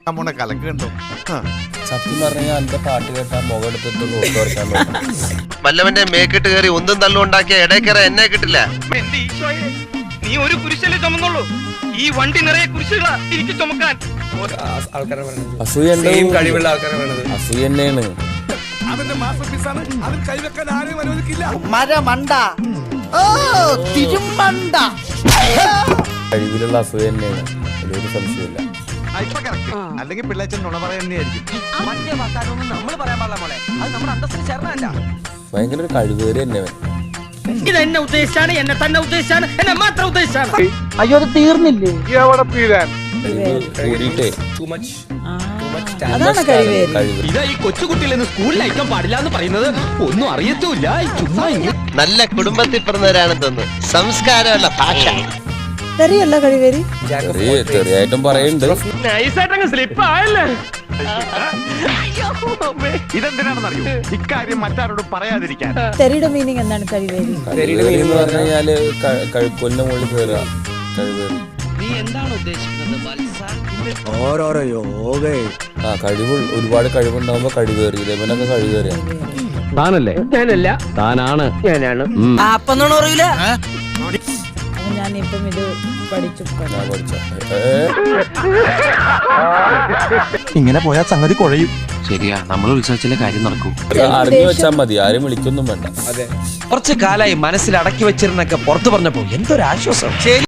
കലക്കുണ്ടോ? സത്യം പറഞ്ഞാൽ എന്റെ പാട്ട് കേട്ടാ മുഖം എടുത്തിട്ട് നോക്കി വരയ്ക്കാൻ വല്ലവന്റെ മേക്കിട്ട് കയറി ഒന്നും തള്ളുണ്ടാക്കിയ ഇടയ്ക്കറ എന്നെ കിട്ടില്ല. എന്റെ ഈശോയെ, നീ ഒരു കുരിശല്ലേ ചുമന്നുള്ളൂ, ഈ വണ്ടി നിറയെ കുരിശുകളാ എനിക്ക് ചുമക്കാൻ. അസൂയ കഴിവുള്ള ആൾക്കാരെ വേണത്. അസൂയ തന്നെയാണ്. കഴിവിലുള്ള അസൂയ തന്നെയാണ്, അതിലൊരു സംശയമില്ല. അല്ലെങ്കിൽ പിള്ളേച്ചൻ നുണ പറയുന്നതായിരിക്കും. ഭയങ്കര ഒരു കഴിവേറി തന്നെ അവൻ. ഇതെന്നെ ഉദ്ദേശിച്ചാണ്, എന്നെ തന്നെ ഉദ്ദേശിച്ചാണ്, എന്നെ മാത്രം ഉദ്ദേശിച്ചാണ്. അയ്യോ അത് തീർന്നില്ലേ? കൂടിയിട്ടേ അതാണ് കഴിവേറി. കഴിവ് ഇതാ ഈ കൊച്ചുകുട്ടിയിൽ നിന്ന് സ്കൂളിൽ അയക്കാൻ പാടില്ല എന്ന് പറയുന്നത് ഒന്നും അറിയത്തുമില്ല. നല്ല കുടുംബത്തിൽ പിറന്നവരാണെന്ന് തോന്നുന്നു. സംസ്കാരമല്ല ഭാഷ. തെറിയല്ല കഴിവേറി. ചെറിയായിട്ടും പറയുന്നുണ്ട്. നൈസായിട്ടങ്ങ് സ്ലിപ്പ് ആയല്ലേ. ഇതെന്തിനാണെന്നറിയോ? ഇക്കാര്യം മറ്റാരോടും പറയാതിരിക്കാൻ. തെറിയുടെ മീനിങ് എന്താണ് കഴിവേറി? കഴിവേറി എന്ന് പറഞ്ഞു കഴിഞ്ഞാല് കഴുക്കൊലിന്റെ മുകളിൽ കയറുക. കഴിവേറി നീ എന്താണ് ഉദ്ദേശിക്കുന്നത്? ഓരോരോ യോഗ. കഴിവ് ഒരുപാട് കഴിവുണ്ടാവുമ്പോ കഴിവേറി. ഇതേപോലൊക്കെ കഴിവേറിയാണ്. താനല്ലേ? ഞാനല്ല, താനാണ്. ഞാനാണ്. അപ്പൊ ഞാനിപ്പം ഇത് പഠിച്ചു. ഞാൻ പഠിച്ച ഇങ്ങനെ പോയാൽ സംഗതി കുഴയും. ശരിയാ, നമ്മൾ ഉത്സവത്തിലെ കാര്യം നടക്കൂ. അറിഞ്ഞു വെച്ചാൽ മതി, ആരും വിളിക്കൊന്നും വേണ്ട. അതെ, കുറച്ചു കാലായി മനസ്സിൽ അടക്കി വെച്ചിരുന്നൊക്കെ പുറത്തു പറഞ്ഞപ്പോ എന്തൊരാശ്വാസം.